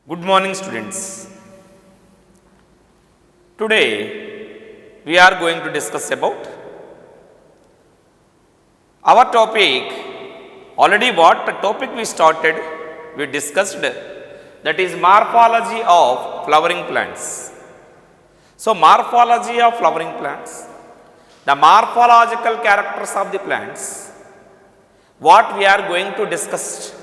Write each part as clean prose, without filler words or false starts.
Good morning, students. Today we are going to discuss about our topic. Already what the topic we started, we discussed, that is morphology of flowering plants. So morphology of flowering plants, the morphological characters of the plants, what we are going to discuss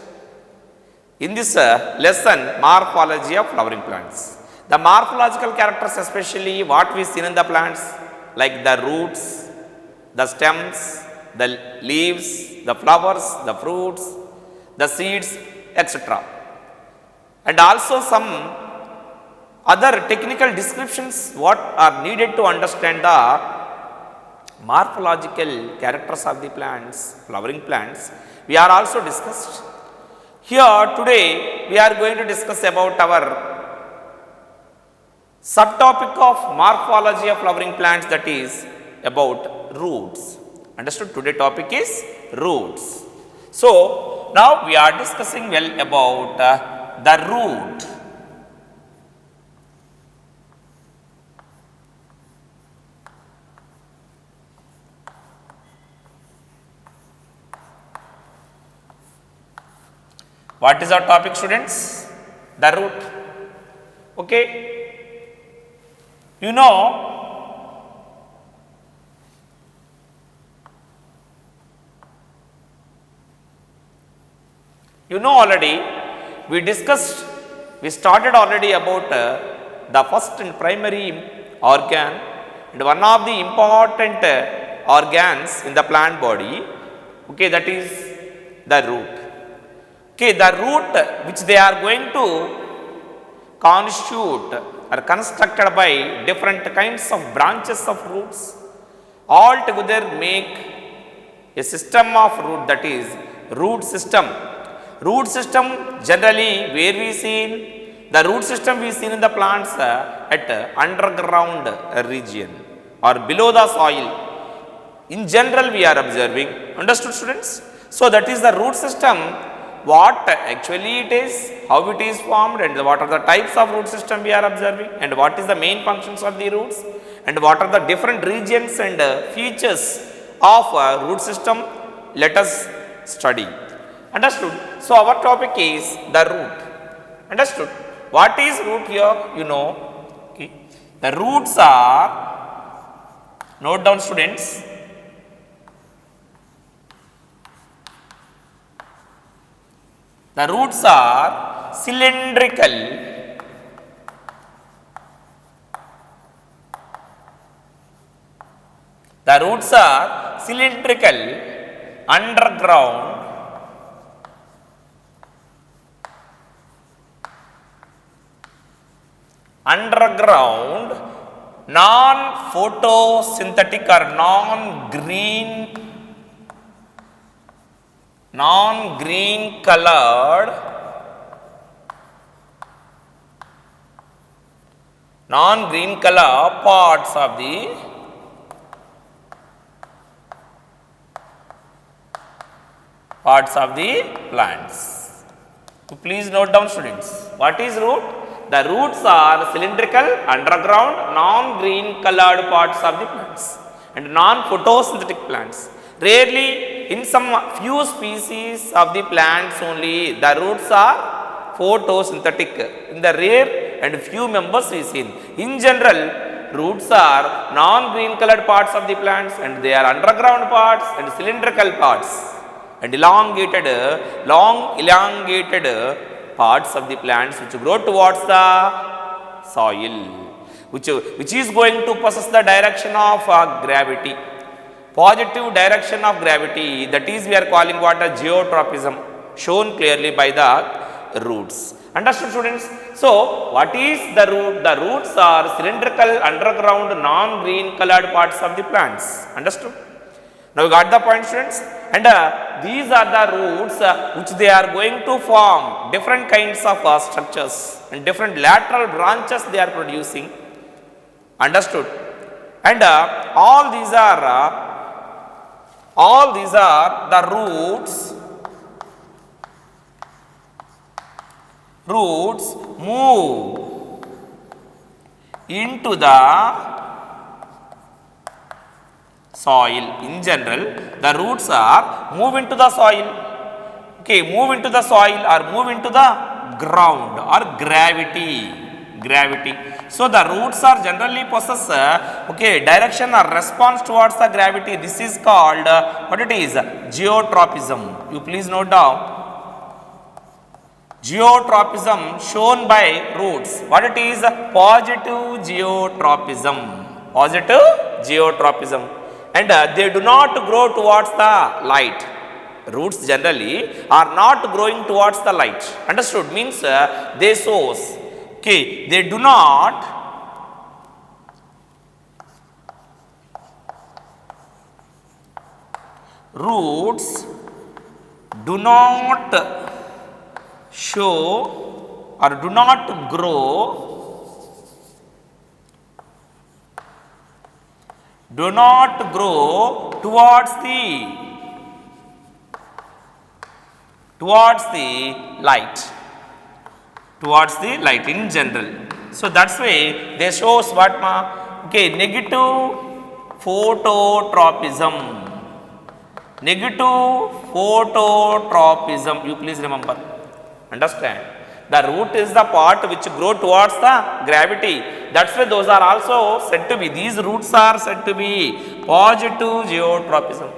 in this lesson, morphology of flowering plants. The morphological characters, especially what we see in the plants, like the roots, the stems, the leaves, the flowers, the fruits, the seeds, etc. And also some other technical descriptions what are needed to understand the morphological characters of the plants, flowering plants, we are also discussed. Here today we are going to discuss about our subtopic of morphology of flowering plants, that is about roots. Understood? Today topic is roots. So now we are discussing well about the root. What is our topic, students? The root. Okay. You know, already we discussed, we started already about the first and primary organ and one of the important organs in the plant body, okay, that is the root. Okay, the root which they are going to constitute are constructed by different kinds of branches of roots, all together make a system of root, that is root system. Root system generally where we see the root system we see in the plants at underground region or below the soil. In general we are observing. Understood, students? So that is the root system. What actually it is, how it is formed, and what are the types of root system we are observing, and what is the main functions of the roots, and what are the different regions and features of root system, let us study. Understood? So our topic is the root. Understood? What is root here? You know, okay. The roots are, note down, students, the roots are cylindrical, the roots are cylindrical, underground, non-photosynthetic or non-green colored, parts of the plants. So please note down, students, what is root? The roots are cylindrical, underground, non-green colored parts of the plants and non-photosynthetic plants. Rarely in some few species of the plants only the roots are photosynthetic. In the rare and few members we see. In general, roots are non-green colored parts of the plants and they are underground parts and cylindrical parts and elongated parts of the plants which grow towards the soil, which is going to possess the direction of gravity, positive direction of gravity, that is we are calling what a geotropism, shown clearly by the roots. Understood, students? So what is the root? The roots are cylindrical, underground, non-green colored parts of the plants. Understood? Now you got the point, students? And these are the roots which they are going to form different kinds of structures and different lateral branches they are producing. Understood? And all these are All these are the roots. Roots move into the soil. In general, the roots are move into the soil. Okay, move into the soil or move into the ground or gravity. So the roots are generally possess direction or response towards the gravity. This is called what it is? Geotropism. You please note down. Geotropism shown by roots. What it is? Positive geotropism. Positive geotropism. And they do not grow towards the light. Roots generally are not growing towards the light. Understood? Means they source. Okay, they do not roots do not show or do not grow towards the light. Towards the light in general. So that's why they shows what ma? Okay, negative phototropism. Negative phototropism. You please remember. Understand? The root is the part which grow towards the gravity. That's why those are also said to be. These roots are said to be positive geotropism.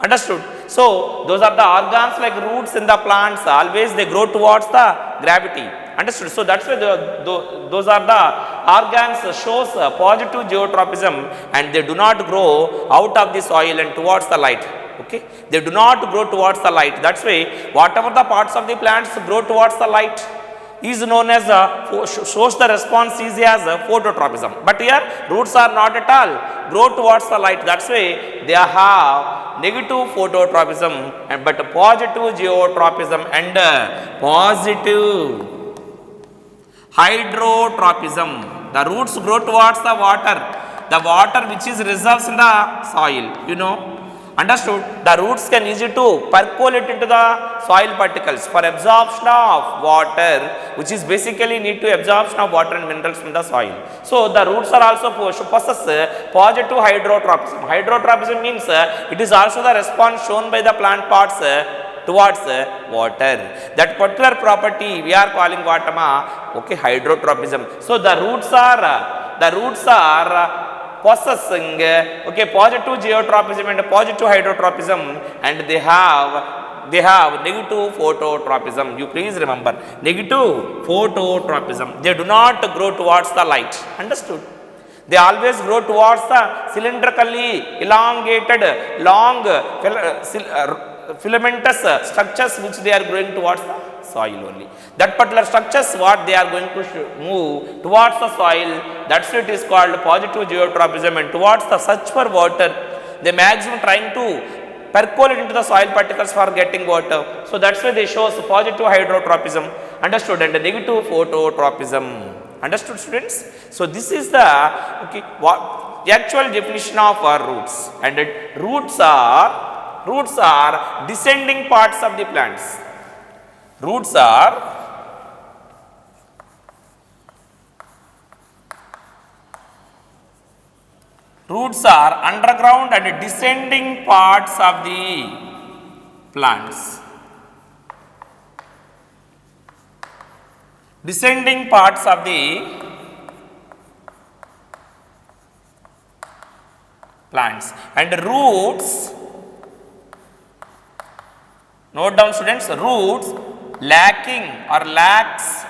Understood? So those are the organs like roots in the plants. Always they grow towards the gravity. Understood? So that's why those are the organs shows positive geotropism, and they do not grow out of the soil and towards the light. Okay, they do not grow towards the light. That's why whatever the parts of the plants grow towards the light is known as shows the response is as phototropism. But here roots are not at all grow towards the light. That's why they have negative phototropism and but positive geotropism and positive hydrotropism. The roots grow towards the water which is reserves in the soil. You know. Understood? The roots can easily to percolate into the soil particles for absorption of water, which is basically need to absorption of water and minerals from the soil. So the roots are also possess positive hydrotropism. Hydrotropism means it is also the response shown by the plant parts towards water. That particular property we are calling what? Okay, hydrotropism. So the roots are possessing positive geotropism and positive hydrotropism, and they have negative phototropism. You please remember, negative phototropism. They do not grow towards the light. Understood? They always grow towards the cylindrically elongated long filamentous structures which they are growing towards the soil only. That particular structures what they are going to move towards the soil, that's what is called positive geotropism, and towards the search for water, they maximum trying to percolate into the soil particles for getting water. So that's why they shows positive hydrotropism. Understood? And negative phototropism. Understood, students? So this is the actual definition of our roots. And roots are descending parts of the plants. Roots are underground and descending parts of the plants. Descending parts of the plants. And roots, note down students, roots lacking or lacks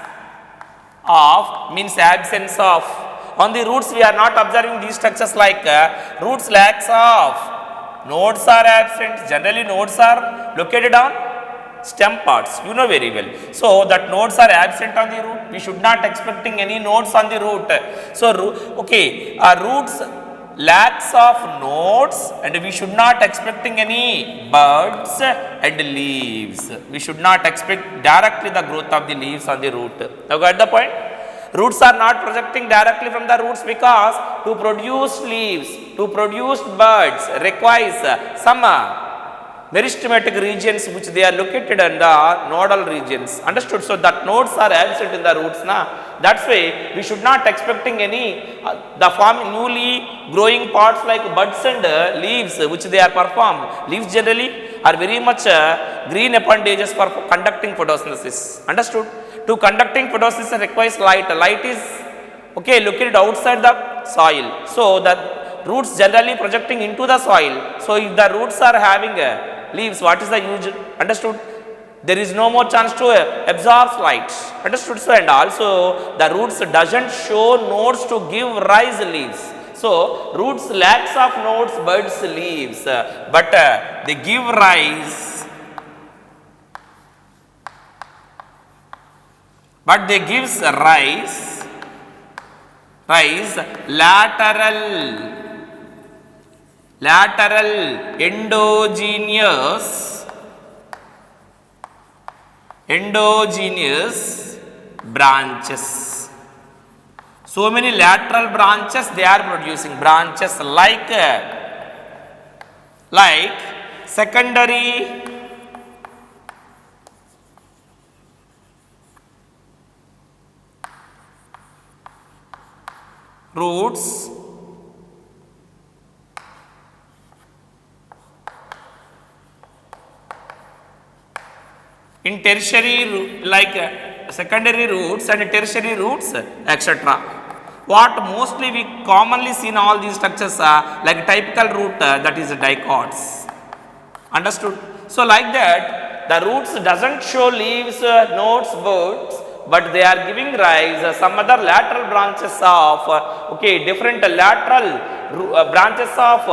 of means absence of. On the roots we are not observing these structures like roots lacks of, nodes are absent. Generally nodes are located on stem parts, you know very well. So that nodes are absent on the root. We should not expecting any nodes on the root. So roots lacks of nodes, and we should not expecting any buds and leaves. We should not expect directly the growth of the leaves on the root. Now got the point? Roots are not projecting directly from the roots because to produce leaves, to produce buds requires some meristematic regions which they are located in the nodal regions. Understood? So that nodes are absent in the roots. That's why we should not expecting any the form newly growing parts like buds and leaves which they are performed. Leaves generally are very much green appendages for conducting photosynthesis. Understood? To conducting photosynthesis requires light. Light is located outside the soil. So the roots generally projecting into the soil. So if the roots are having leaves, what is the use? Understood? There is no more chance to absorb light. Understood? So and also the roots doesn't show nodes to give rise leaves. So roots lacks of nodes, buds, leaves, but they give rise. But they gives rise lateral endogenous branches. So many lateral branches they are producing, branches like secondary roots, in tertiary like secondary roots and tertiary roots, etc. What mostly we commonly see in all these structures like typical root, that is dicots. Understood? So like that the roots doesn't show leaves, nodes, buds, but they are giving rise some other lateral branches of different lateral branches of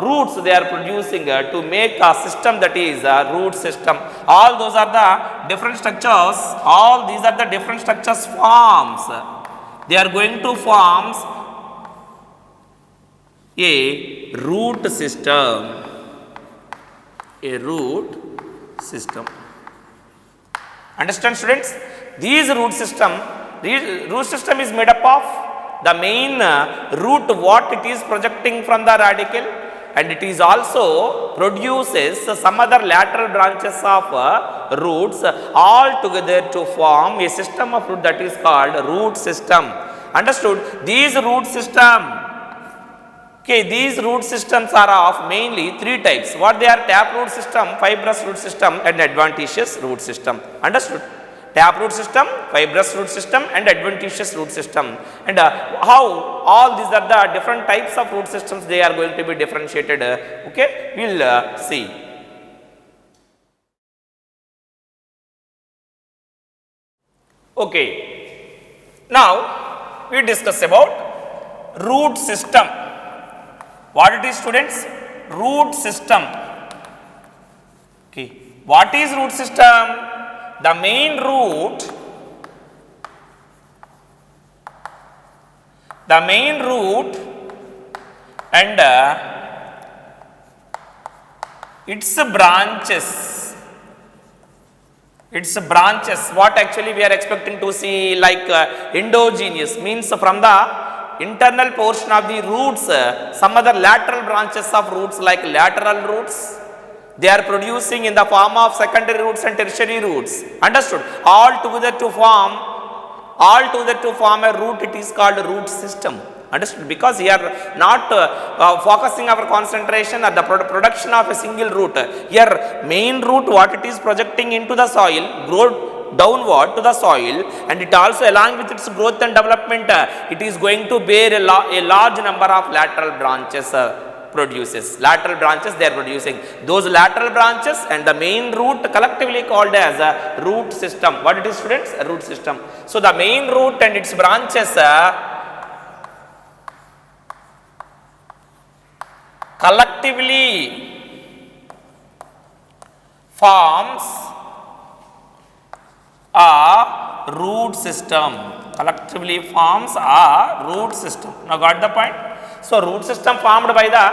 roots they are producing to make a system that is a root system. All those are the different structures, all these are the different structures forms. They are going to form a root system. A root system. Understand, students? These root system is made up of the main root what it is projecting from the radicle, and it is also produces some other lateral branches of roots all together to form a system of root that is called root system. Understood? These root systems are of mainly three types. What they are? Tap root system, fibrous root system, and adventitious root system. Understood? Tap root system, fibrous root system, and adventitious root system. And how all these are the different types of root systems they are going to be differentiated. We'll see. Now we discuss about root system. What it is, students? Root system. What is root system? The main root and its branches. What actually we are expecting to see like endogenous means from the internal portion of the roots, some other lateral branches of roots like lateral roots. They are producing in the form of secondary roots and tertiary roots. Understood? All together to form a root, it is called root system. Understood? Because we are not focusing our concentration at the production of a single root. Here main root what it is projecting into the soil, grow downward to the soil, and it also along with its growth and development it is going to bear a large number of lateral branches. Produces lateral branches, they are producing those lateral branches and the main root collectively called as a root system. What it is, students? A root system. So the main root and its branches collectively forms a root system. Now got the point? So root system formed by the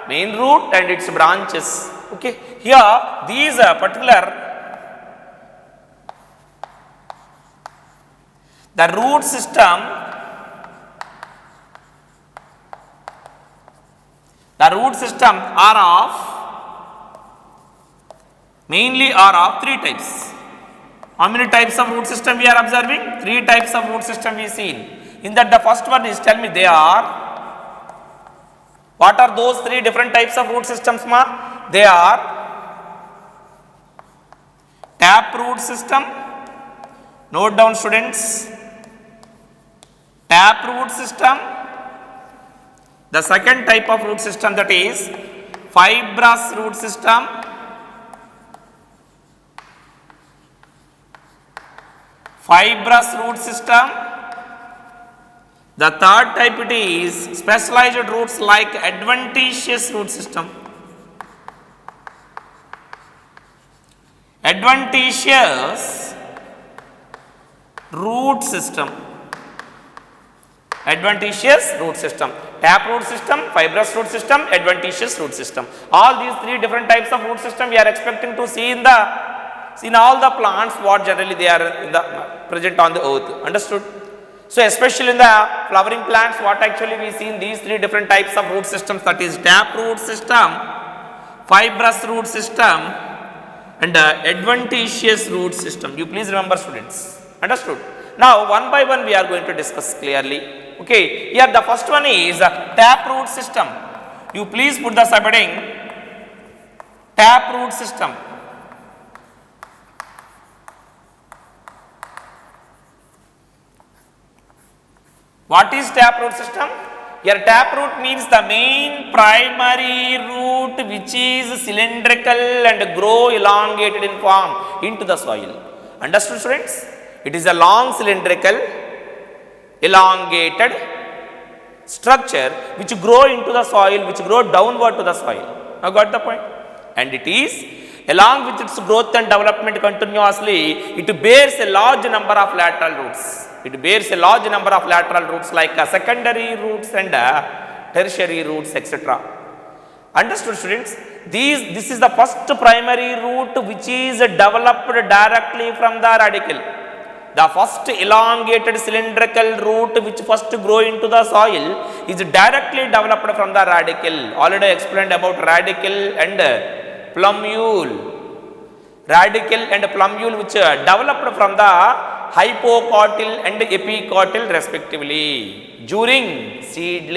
main root and its branches. Here these particular the root system are of mainly are of three types. How many types of root system we are observing? Three types of root system we seen. In that the first one is, tell me, they are, what are those three different types of root systems ma? They are tap root system, note down students, tap root system. The second type of root system, that is fibrous root system. Fibrous root system. The third type it is specialized roots like adventitious root system. Adventitious root system. Adventitious root system. Tap root system, fibrous root system, adventitious root system. All these three different types of root system we are expecting to see in all the plants what generally they are in the present on the earth. Understood? So especially in the flowering plants, what actually we see in these three different types of root systems, that is tap root system, fibrous root system, and adventitious root system. You please remember, students. Understood? Now one by one we are going to discuss clearly. Okay, here the first one is tap root system. You please put the subheading tap root system. What is tap root system? Here tap root means the main primary root which is cylindrical and grow elongated in form into the soil. Understood, students? It is a long cylindrical elongated structure which grow into the soil, which grow downward to the soil. Now got the point? And it is, along with its growth and development continuously, it bears a large number of lateral roots. It bears a large number of lateral roots like secondary roots and tertiary roots, etc. Understood, students? This is the first primary root which is developed directly from the radicle. The first elongated cylindrical root which first grow into the soil is directly developed from the radicle. Already explained about radicle and plumule. Radicle and plumule which developed from the hypocotyl and epicotyl respectively during seed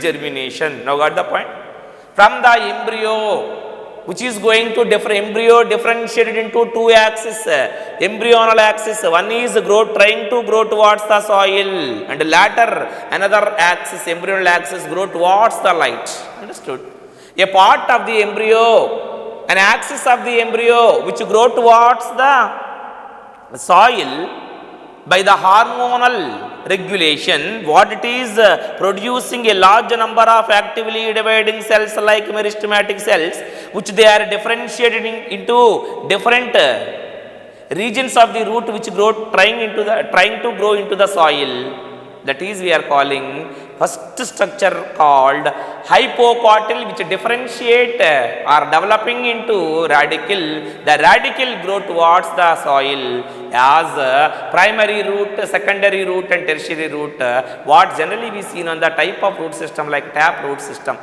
germination. Now got the point? From the embryo, which is going to embryo differentiated into two axes, embryonal axis. One is trying to grow towards the soil, and later another axis, embryonal axis, grow towards the light. Understood? A part of the embryo, an axis of the embryo which grow towards the soil by the hormonal regulation, what it is producing a large number of actively dividing cells like meristematic cells, which they are differentiated into different regions of the root which trying to grow into the soil. That is, we are calling first structure called hypocotyl, which differentiate or developing into radicle. The radicle grow towards the soil as primary root, secondary root and tertiary root. What generally we seen on the type of root system like tap root system.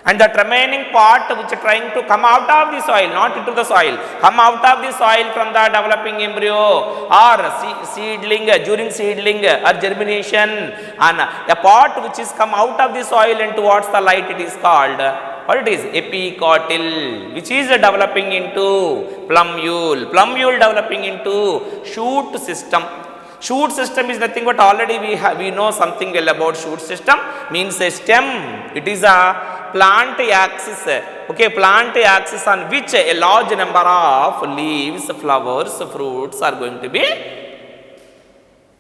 And that remaining part which trying to come out of the soil, not into the soil, come out of the soil from the developing embryo or seedling, during seedling or germination, and a part which is come out of the soil and towards the light, it is called, what it is, epicotyl, which is developing into plumule, plumule developing into shoot system. Shoot system is nothing but already we know something well about shoot system, means a stem. It is a plant axis, okay, plant axis on which a large number of leaves, flowers, fruits are going to be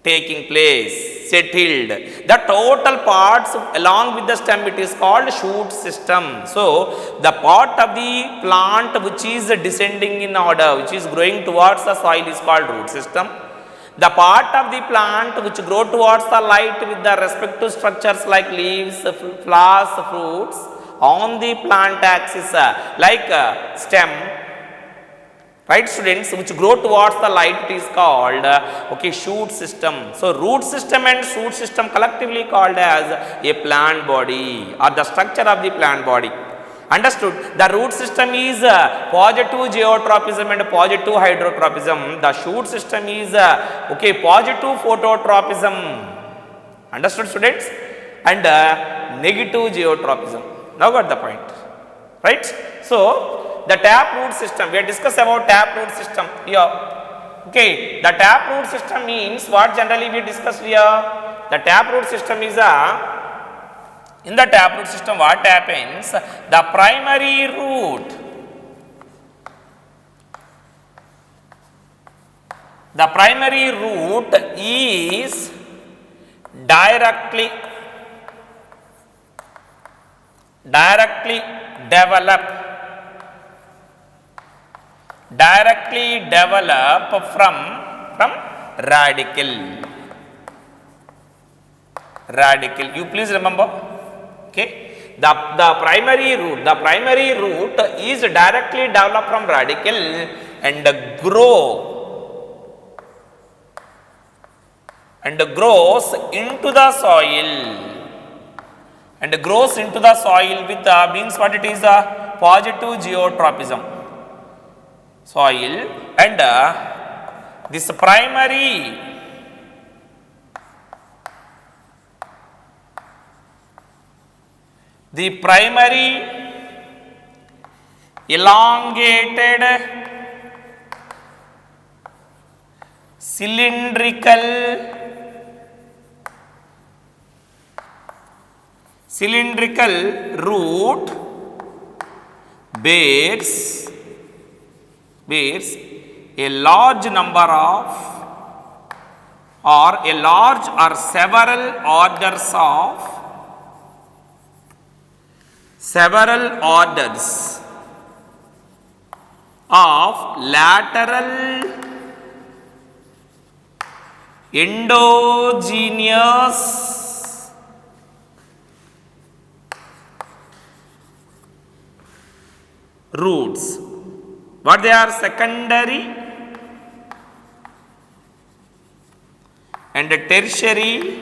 taking place, settled. The total parts along with the stem, it is called shoot system. So the part of the plant which is descending in order, which is growing towards the soil, is called root system. The part of the plant which grow towards the light with the respective structures like leaves, flowers, fruits on the plant axis like stem, right, students, which grow towards the light, it is called shoot system. So root system and shoot system collectively called as a plant body or the structure of the plant body. Understood? The root system is positive geotropism and positive hydrotropism. The shoot system is okay, positive phototropism. Understood, students? And negative geotropism. Now got the point, right? So the tap root system, we have discussed about tap root system here. Okay, the tap root system means what generally we discussed here. The tap root system is in the tap root system what happens, the primary root, is directly develop from radical. You please remember, okay, the primary root is directly developed from radical and grows into the soil, with means what it is, positive geotropism soil, and this primary elongated cylindrical root bears a large number of or several orders of lateral endogenous roots. What they are? Secondary and tertiary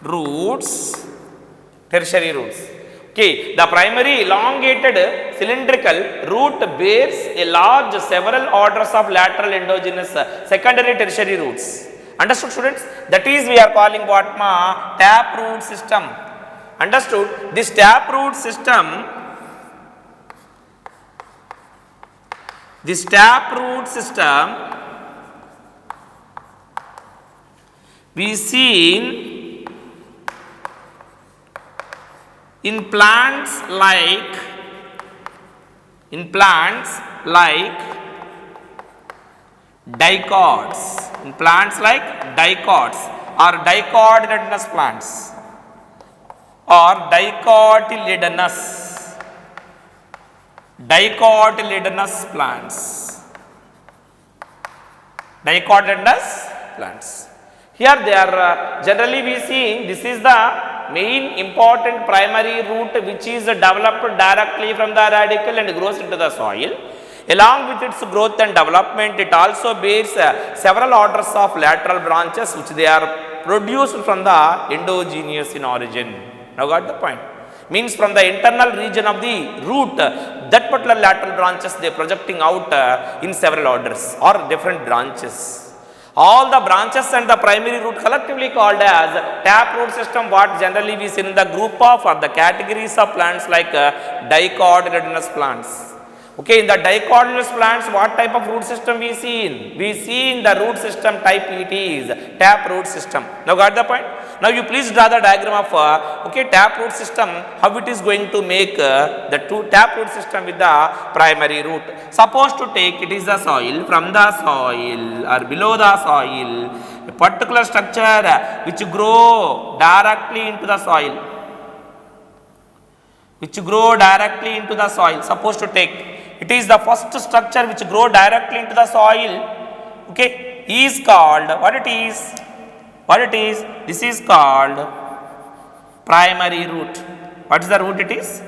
roots. Okay, the primary elongated cylindrical root bears a large several orders of lateral endogenous secondary tertiary roots. Understood, students? That is we are calling what tap root system. Understood? This tap root system, we seen in plants like dicots, or dicotyledonous plants or dicotyledonous plants. Here they are generally we see this is the main important primary root which is developed directly from the radical and grows into the soil. Along with its growth and development, it also bears several orders of lateral branches which they are produced from the endogenous in origin. Now got the point? Means from the internal region of the root, that particular lateral branches they are projecting out in several orders or different branches. All the branches and the primary root collectively called as tap root system, what generally we see in the group of or the categories of plants like dicotyledonous plants. Okay, in the dicotyledonous plants, what type of root system we see in? We see in the root system type it is tap root system. Now got the point? Now you please draw the diagram of tap root system, how it is going to make the tap root system with the primary root. Suppose to take it is the soil, from the soil or below the soil, a particular structure which grow directly into the soil. Suppose to take, it is the first structure which grow directly into the soil, okay, is called what it is? This is called primary root. What is the root it is?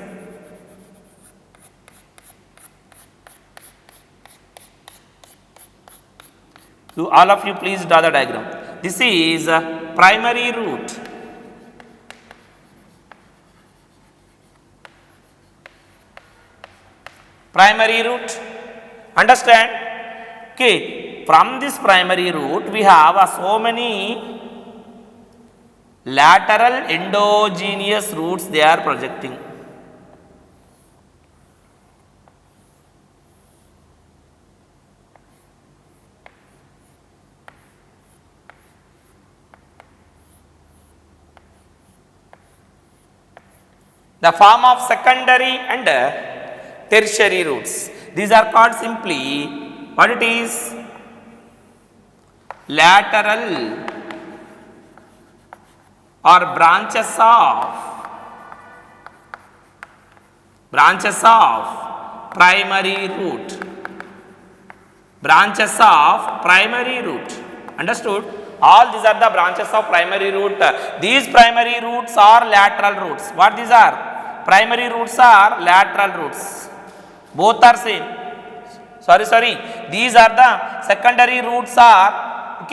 All of you please draw the diagram. This is primary root. primary root. Understand? Okay, from this primary root we have so many lateral endogenous roots they are projecting. The form of secondary and tertiary roots. These are called simply what it is? Lateral or branches of primary root. Branches of primary root. Understood? All these are the branches of primary root. These primary roots are lateral roots. What these are? Primary roots are lateral roots. Both are same. Sorry. These are the secondary roots are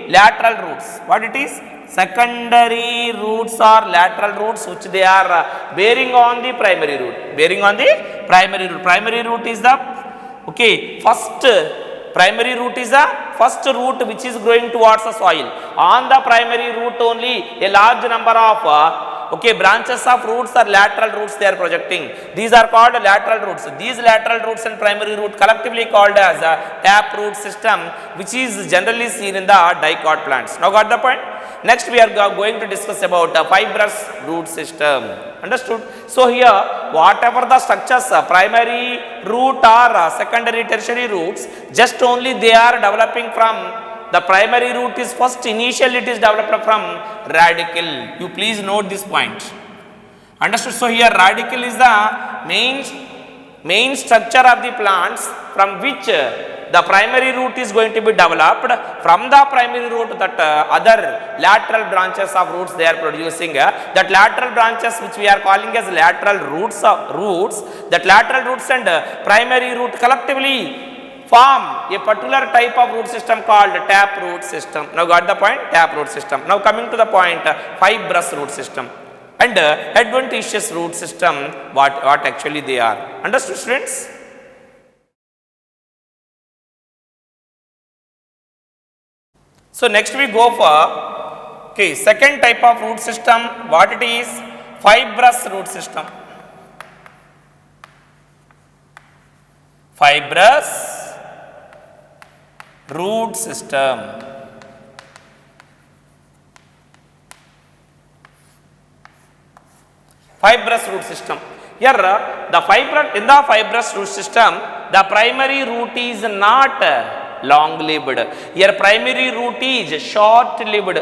lateral roots. What it is? Secondary roots are lateral roots which they are bearing on the primary root. Bearing on the primary root. Primary root is the first. Primary root is the first root which is growing towards the soil. On the primary root only a large number of branches of roots or lateral roots they are projecting. These are called lateral roots. These lateral roots and primary root collectively called as a tap root system, which is generally seen in the dicot plants. Now got the point? Next we are going to discuss about a fibrous root system. Understood? So here whatever the structures primary root or secondary tertiary roots, just only they are developing from the primary root is first initially it is developed from radicle. You please note this point. Understood? So here radicle is the main structure of the plants from which the primary root is going to be developed. From the primary root that other lateral branches of roots they are producing. That lateral branches which we are calling as lateral roots, that lateral roots and primary root collectively form a particular type of root system called tap root system. Now got the point? Tap root system. Now coming to the point, fibrous root system and adventitious root system, what actually they are. Understood, students? So next we go for second type of root system. What it is? Fibrous root system. Fibrous root system. Fibrous root system. Here in the fibrous root system, the primary root is not long-lived. Here primary root is short-lived.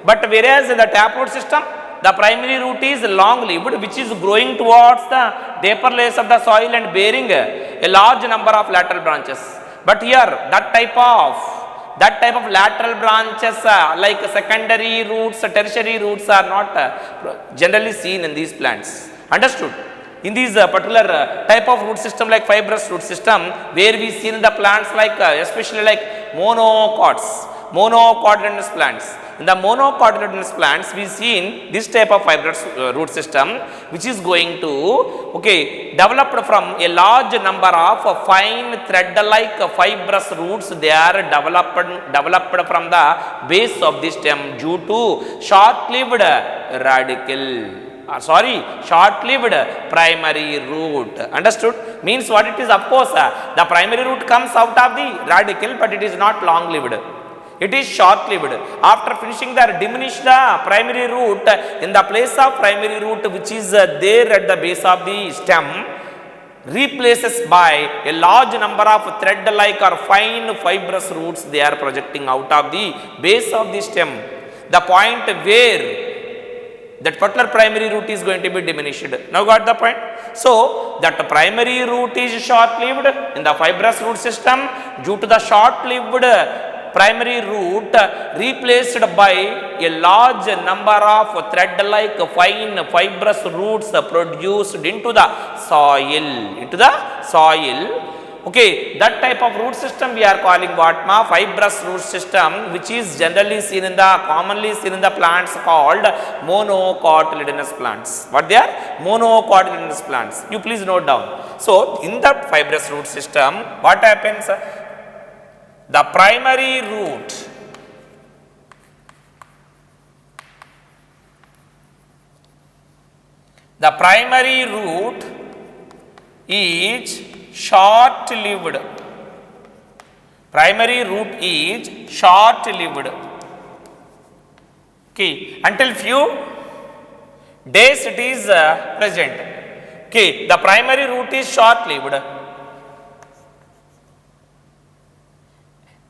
But whereas in the taproot system, the primary root is long-lived, which is growing towards the deeper layers of the soil and bearing a large number of lateral branches. But here that type of lateral branches like secondary roots, tertiary roots are not generally seen in these plants. Understood? In these particular type of root system like fibrous root system, where we see in the plants like especially like monocots, monocotyledonous plants. In the monocotyledonous plants, we see in this type of fibrous root system, which is going to developed from a large number of fine thread-like fibrous roots. They are developed from the base of the stem due to short-lived short-lived primary root. Understood? Means what it is? Of course, the primary root comes out of the radicle, but it is not long-lived. It is short-lived. After finishing diminish the primary root, in the place of primary root which is there at the base of the stem, replaces by a large number of thread-like or fine fibrous roots they are projecting out of the base of the stem. The point where that particular primary root is going to be diminished. Now got the point? So that primary root is short-lived in the fibrous root system due to the short-lived primary root replaced by a large number of thread-like fine fibrous roots produced into the soil. Okay, that type of root system we are calling what ma? Fibrous root system, which is generally seen in the, commonly seen in the plants called monocotyledonous plants. What they are? Monocotyledonous plants. You please note down. So in the fibrous root system, what happens? The primary root, the primary root is short lived. Primary root is short lived. Okay, until few days it is present. Okay, the primary root is short lived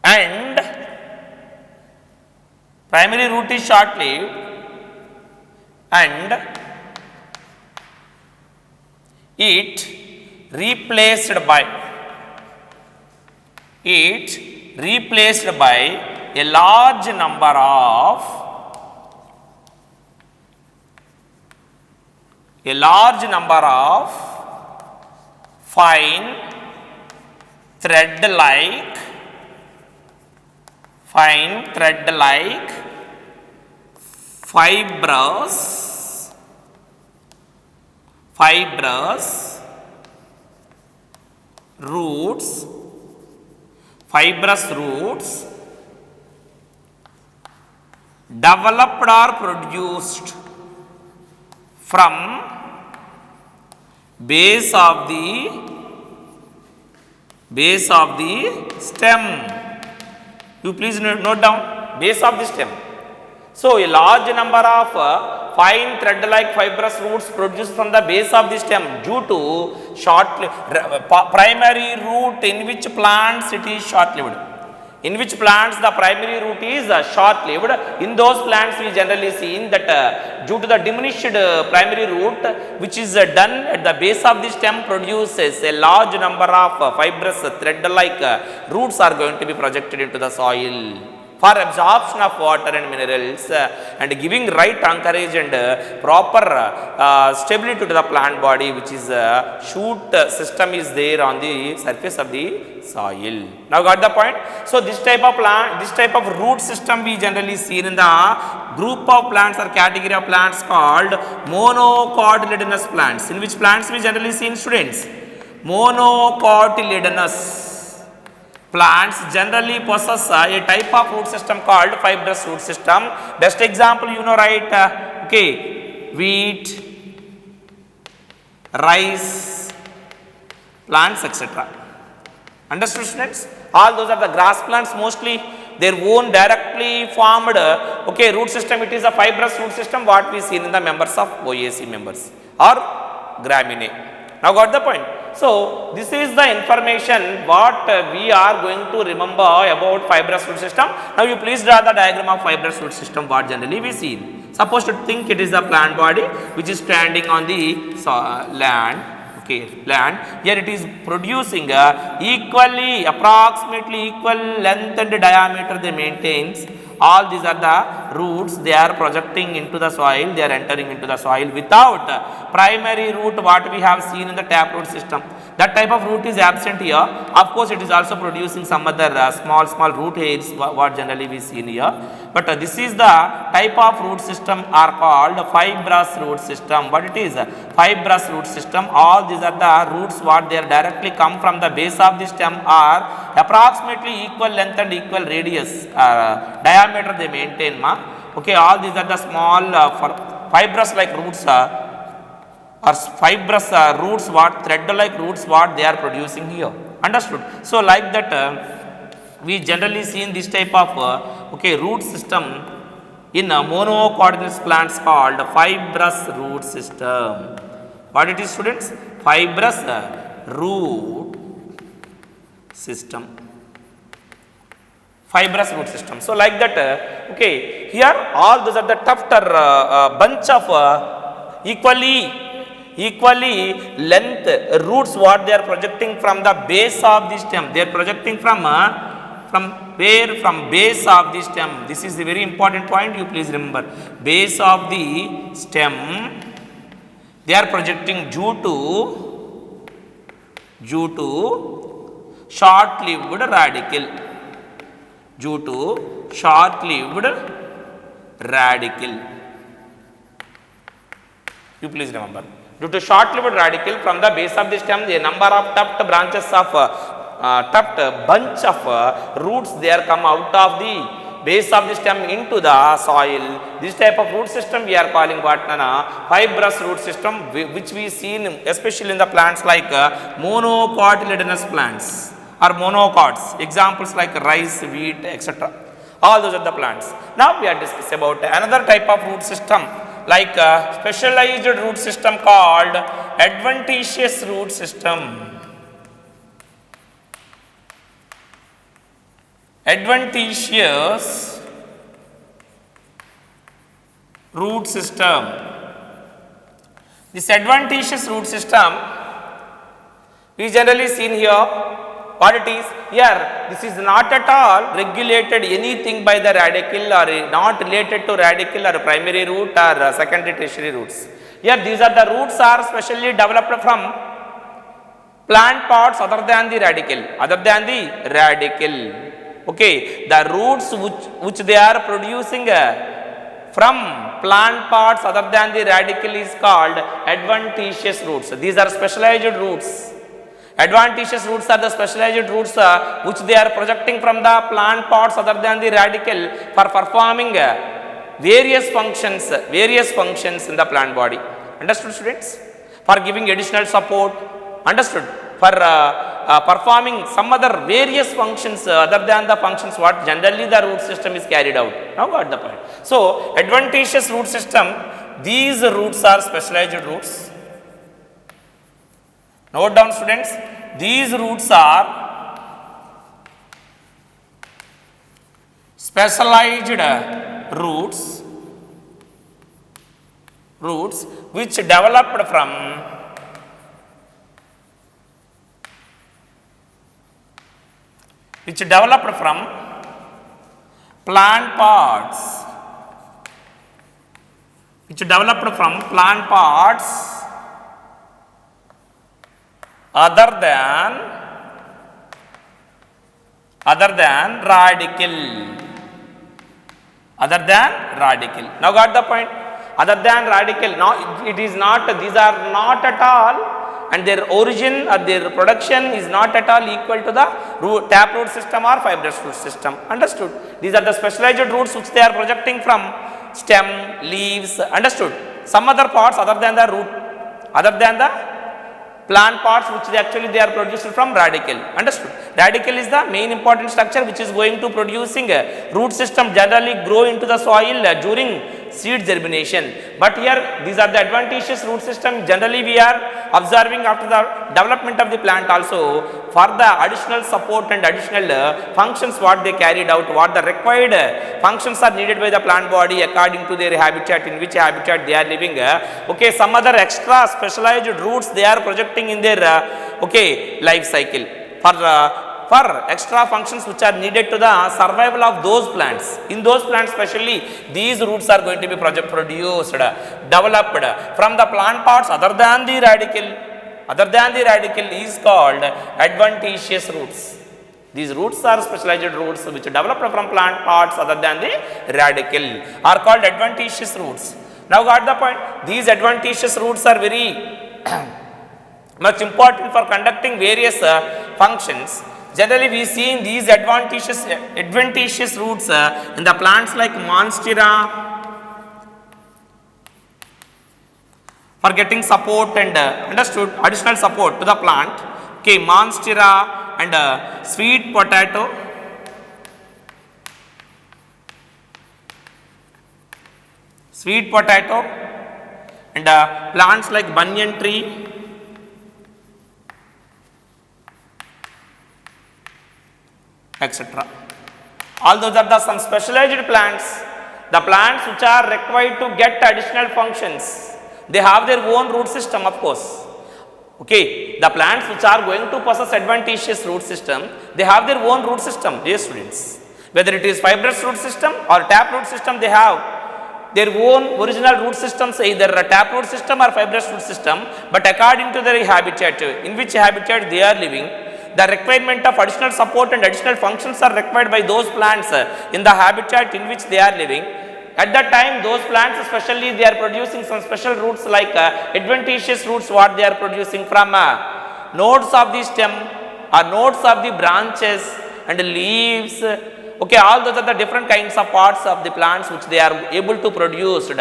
and primary root is short lived and it replaced by a large number of fine thread like fibrous roots developed or produced from base of the stem. You please note down, base of the stem. So a large number of fine thread like fibrous roots produced from the base of the stem due to primary root. In which plants it is short lived? In which plants the primary root is short lived? In those plants we generally seen that due to the diminished primary root which is done at the base of the stem produces a large number of fibrous thread like roots are going to be projected into the soil for absorption of water and minerals and giving right anchorage and proper stability to the plant body, which is shoot system is there on the surface of the soil. Now got the point? So this type of plant, this type of root system we generally seen in the group of plants or category of plants called monocotyledonous plants. In which plants we generally seen, students? Monocotyledonous plants generally possess a type of root system called fibrous root system. Best example you know, right? Okay, wheat, rice, plants, etc. Understood, students? All those are the grass plants, mostly their own directly formed okay root system. It is a fibrous root system what we seen in the members of OAC members or graminae. Now got the point? So this is the information what we are going to remember about fibrous root system. Now you please draw the diagram of fibrous root system what generally we see. Suppose to think it is a plant body which is standing on the land. Okay, land. Here it is producing approximately equal length and diameter they maintains. All these are the roots, they are projecting into the soil, they are entering into the soil without primary root what we have seen in the taproot system. That type of root is absent here. Of course, it is also producing some other small root hairs what generally we see in here. But this is the type of root system are called fibrous root system. What it is? Fibrous root system. All these are the roots what they are directly come from the base of the stem are approximately equal length and equal radius diameter they maintain ma. Okay, all these are the small fibrous like roots or fibrous roots what thread like roots what they are producing here. Understood? So like that we generally see in this type of okay root system in monocotyledonous plants called fibrous root system. What it is, students? Fibrous root system. Fibrous root system. So like that okay, here all those are the tufter bunch of equally length roots what they are projecting from the base of the stem. They are projecting from where? From base of the stem. This is a very important point, you please remember. Base of the stem they are projecting due to short-lived radical. Due to short-lived radical. You please remember. Due to short-lived radical, from the base of the stem, a number of tuft branches of tuft bunch of roots there come out of the base of the stem into the soil. This type of root system we are calling what nana fibrous root system, which we see especially in the plants like monocotyledonous plants or monocots. Examples like rice, wheat, etc. All those are the plants. Now we are discussing about another type of root system, like specialized root system called adventitious root system. Adventitious root system. This adventitious root system is generally seen here. What it is? Here, this is not at all regulated anything by the radicle, or not related to radicle or primary root or secondary tertiary roots. Here, these are the roots are specially developed from plant parts other than the radicle. Okay, the roots which they are producing from plant parts other than the radicle is called adventitious roots. These are specialized roots. Adventitious roots are the specialized roots which they are projecting from the plant parts other than the radicle for performing various functions in the plant body. Understood, students? For giving additional support. Understood? For performing some other various functions other than the functions what generally the root system is carried out. Now got the point. So adventitious root system, these roots are specialized roots. Note down, students, these roots are specialized roots which developed from plant parts other than radicle. Now got the point? Other than radicle. Now it is not, these are not at all, and their origin or their production is not at all equal to the taproot system or fibrous root system. Understood? These are the specialized roots which they are projecting from stem, leaves. Understood? Some other parts other than the root, other than the plant parts which they are produced from radicle. Understood? Radicle is the main important structure which is going to producing a root system generally grow into the soil during seed germination. But here these are the adventitious root system generally we are observing after the development of the plant also for the additional support and additional functions what they carried out, what the required functions are needed by the plant body according to their habitat, in which habitat they are living. Okay, some other extra specialized roots they are projecting in their life cycle for extra functions which are needed to the survival of those plants. In those plants specially, these roots are going to be produced, developed from the plant parts other than the radicle is called adventitious roots. These roots are specialized roots which developed from plant parts other than the radicle are called adventitious roots. Now got the point? These adventitious roots are very much important for conducting various functions. Generally we see in these adventitious roots in the plants like monstera for getting support and understood additional support to the plant. Okay, monstera and sweet potato, and plants like banyan tree, etc. All those are the some specialized plants, the plants which are required to get additional functions. They have their own root system, of course. Okay, the plants which are going to possess adventitious root system, they have their own root system, dear students. Whether it is fibrous root system or taproot system, they have their own original root systems, either a taproot system or fibrous root system, but according to their habitat, in which habitat they are living, the requirement of additional support and additional functions are required by those plants in the habitat in which they are living. At that time, those plants especially they are producing some special roots like adventitious roots what they are producing from nodes of the stem or nodes of the branches and leaves. Okay, all those are the different kinds of parts of the plants which they are able to produce.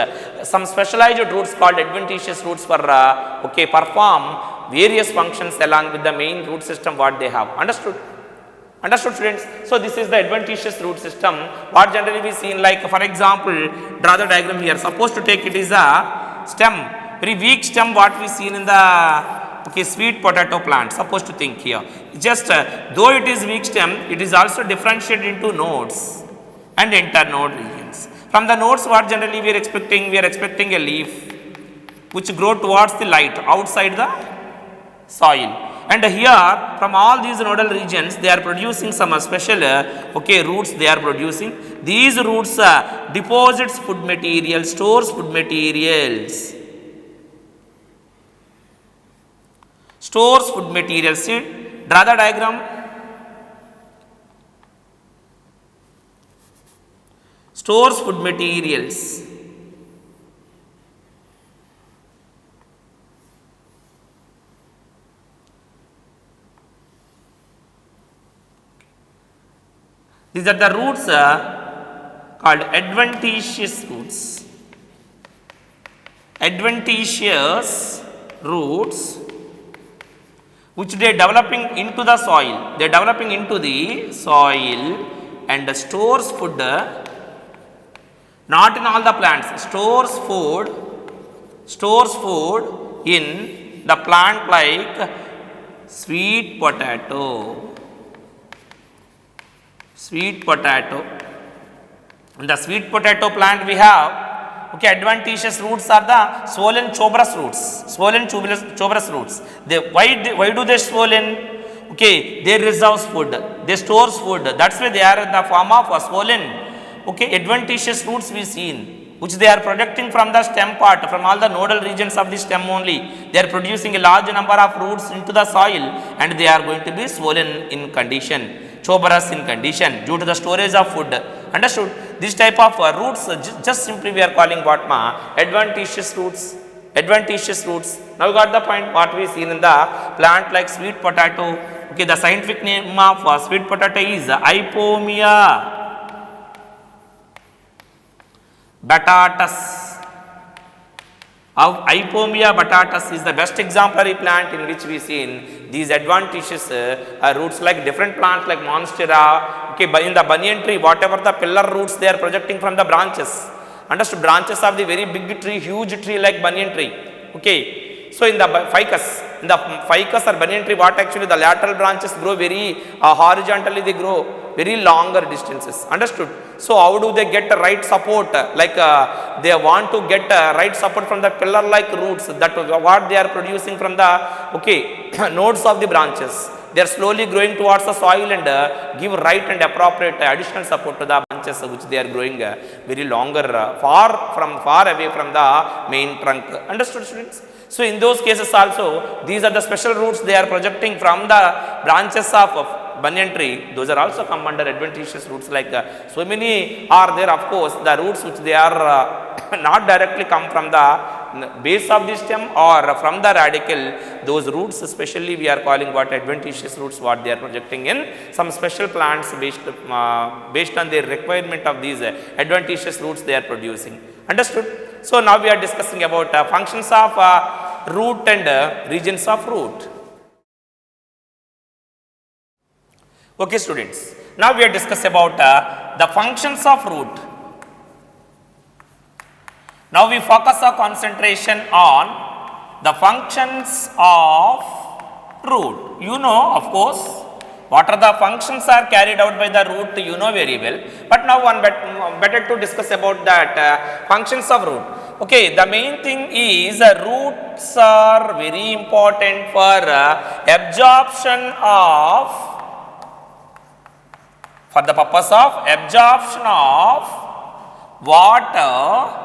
Some specialized roots called adventitious roots for okay, perform various functions along with the main root system what they have. Understood? Understood, students? So this is the adventitious root system what generally we see in, like for example, draw the diagram here. Suppose to take it is a stem, very weak stem what we seen in the okay, sweet potato plant. Suppose to think here, just though it is weak stem, it is also differentiated into nodes and internode regions. From the nodes what generally we are expecting a leaf which grow towards the light outside the soil. And here from all these nodal regions they are producing some special okay, roots they are producing. These roots deposits food material, stores food materials, stores food materials. See, draw the diagram. Stores food materials. These are the roots called adventitious roots. Adventitious roots which they are developing into the soil. They are developing into the soil and stores food, not in all the plants, stores food in the plant like sweet potato. Sweet potato. In the sweet potato plant we have okay, adventitious roots are the swollen tuberous roots. Swollen tuberous roots. Why do they swollen? Okay, they reserve food. They stores food. That's why they are in the form of a swollen. Okay, adventitious roots we seen, which they are projecting from the stem part, from all the nodal regions of the stem only. They are producing a large number of roots into the soil and they are going to be swollen in condition, tuberous in condition due to the storage of food. Understood? This type of roots just simply we are calling what adventitious roots. Adventitious roots. Now you got the point what we seen in the plant like sweet potato. Okay, the scientific name of sweet potato is Ipomea batatas. Ipomea batatas is the best exemplary plant in which we seen these adventitious roots like different plants like monstera. Okay, in the banyan tree, whatever the pillar roots they are projecting from the branches. Understood? Branches of the very big tree, huge tree like banyan tree. Okay, so in the ficus or banyan tree, what actually the lateral branches grow very horizontally, they grow very longer distances. Understood? So how do they get right support? Like they want to get right support from the pillar like roots, that what they are producing from the okay, nodes of the branches. They are slowly growing towards the soil and give right and appropriate additional support to the branches which they are growing very longer, far away from the main trunk. Understood, students? So in those cases also, these are the special roots they are projecting from the branches of banyan tree. Those are also come under adventitious roots. Like so many are there, of course, the roots which they are not directly come from the base of the stem or from the radicle. Those roots especially we are calling what adventitious roots, what they are projecting in some special plants based on the requirement of these adventitious roots they are producing. Understood? So now we are discussing about functions of root and regions of root. Okay, students, now we are discussing about the functions of root. Now we focus our concentration on the functions of root. You know, of course, what are the functions are carried out by the root, you know very well. But now one better to discuss about that functions of root. Okay, the main thing is roots are very important for absorption of, for the purpose of absorption of water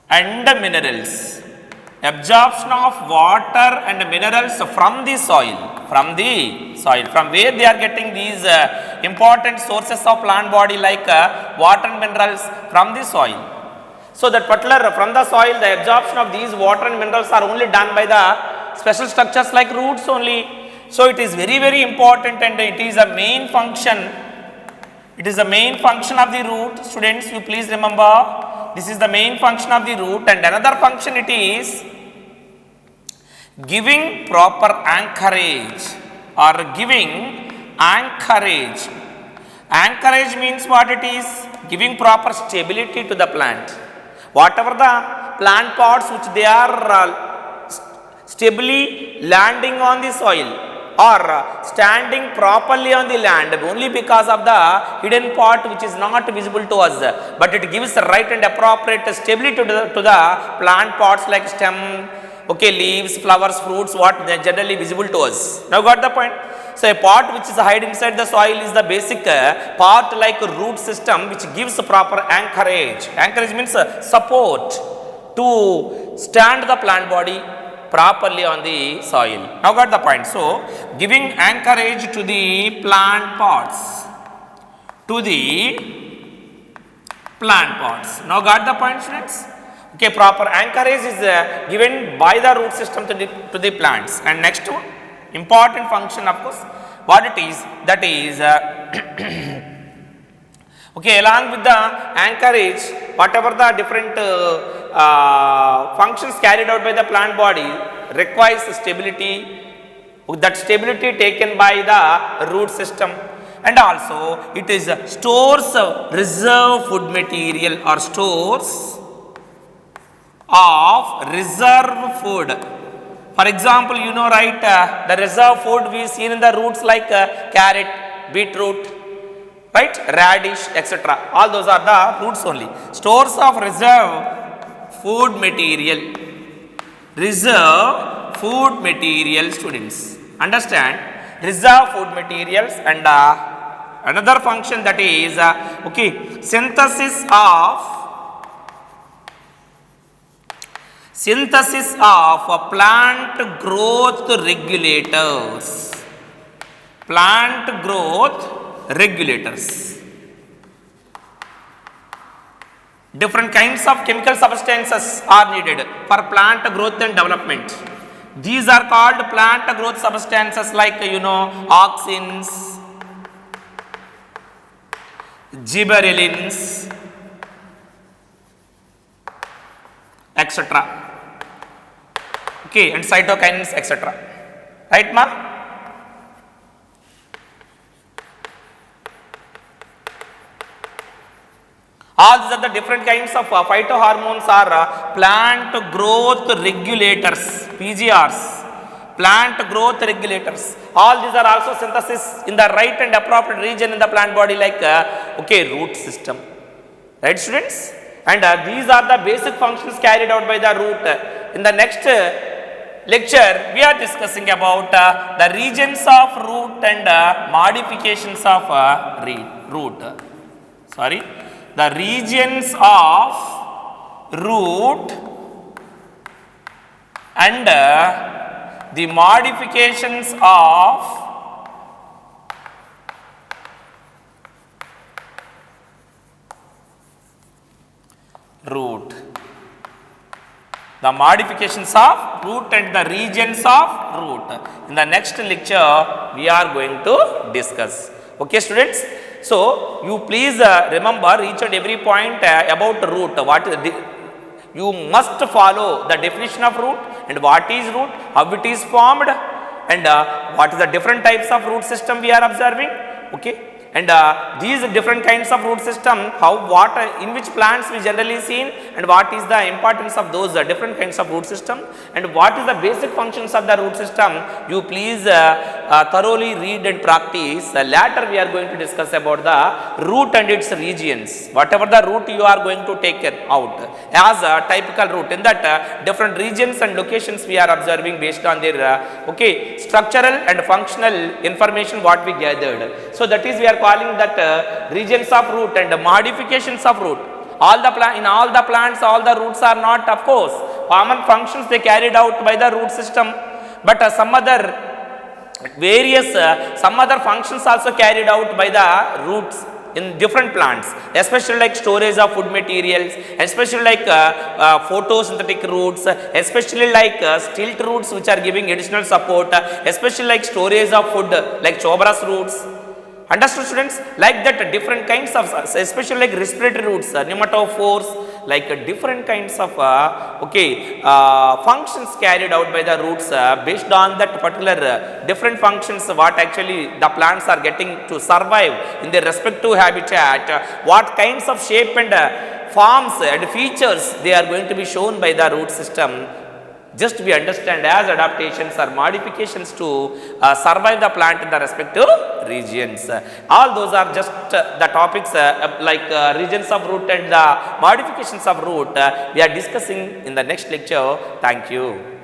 and minerals. Absorption of water and minerals from the soil, from where they are getting these important sources of plant body like water and minerals from the soil. So that particular from the soil, the absorption of these water and minerals are only done by the special structures like roots only. So it is very, very important, and it is a main function. It is the main function of the root. Students, you please remember, this is the main function of the root, and another function it is giving proper anchorage or giving anchorage. Anchorage means what it is? Giving proper stability to the plant. Whatever the plant pots which they are stably landing on the soil or standing properly on the land only because of the hidden part which is not visible to us, but it gives the right and appropriate stability to the plant pots like stem, okay, leaves, flowers, fruits, what they are generally visible to us. Now got the point? So a pot which is hide inside the soil is the basic part like a root system which gives proper anchorage. Anchorage means support to stand the plant body properly on the soil. Now got the point? So giving anchorage to the plant pots, Now got the point, students? Okay, proper anchorage is given by the root system to the plants. And next one, important function, of course, what it is, that is okay, along with the anchorage, whatever the different functions carried out by the plant body requires stability, that stability taken by the root system, and also it is stores of reserve food material or stores of reserve food. For example, you know, right, the reserve food we seen in the roots like carrot, beetroot, right, radish, etc. All those are the roots only. Stores of reserve food material. Reserve food material, students. Understand? Reserve food materials, and another function that is okay, synthesis of plant growth regulators. Plant growth regulators. Different kinds of chemical substances are needed for plant growth and development. These are called plant growth substances like, you know, auxins, gibberellins, etc. Okay, and cytokinins, etc. Right, ma? All these are the different kinds of phytohormones are plant growth regulators, PGRs, plant growth regulators. All these are also synthesis in the right and appropriate region in the plant body like okay, root system. Right, students? And these are the basic functions carried out by the root. In the next lecture, we are discussing about the regions of root and modifications of root. Sorry. The regions of root and the modifications of root. The modifications of root and the regions of root. In the next lecture, we are going to discuss. Okay, students? So, you please remember each and every point about root. What is you must follow the definition of root and what is root, how it is formed, and what is the different types of root system we are observing. Okay. And these different kinds of root system, in which plants we generally seen, and what is the importance of those different kinds of root system, and what is the basic functions of the root system, you please thoroughly read and practice. Later we are going to discuss about the root and its regions. Whatever the root you are going to take out as a typical root, in that different regions and locations we are observing based on their okay, structural and functional information what we gathered. So that is we are calling that regions of root and modifications of root. In all the plants, all the roots are not, of course, common functions they carried out by the root system, but some other some other functions also carried out by the roots in different plants, especially like storage of food materials, especially like photosynthetic roots, especially like stilt roots which are giving additional support, especially like storage of food like tuberous roots. Understood, students? Like that, different kinds of, especially like respiratory roots, pneumatophores, like different kinds of functions carried out by the roots based on that particular different functions what actually the plants are getting to survive in their respective habitat, what kinds of shape and forms and features they are going to be shown by the root system. Just we understand as adaptations or modifications to survive the plant in the respective regions. All those are just the topics like regions of root and the modifications of root we are discussing in the next lecture. Thank you.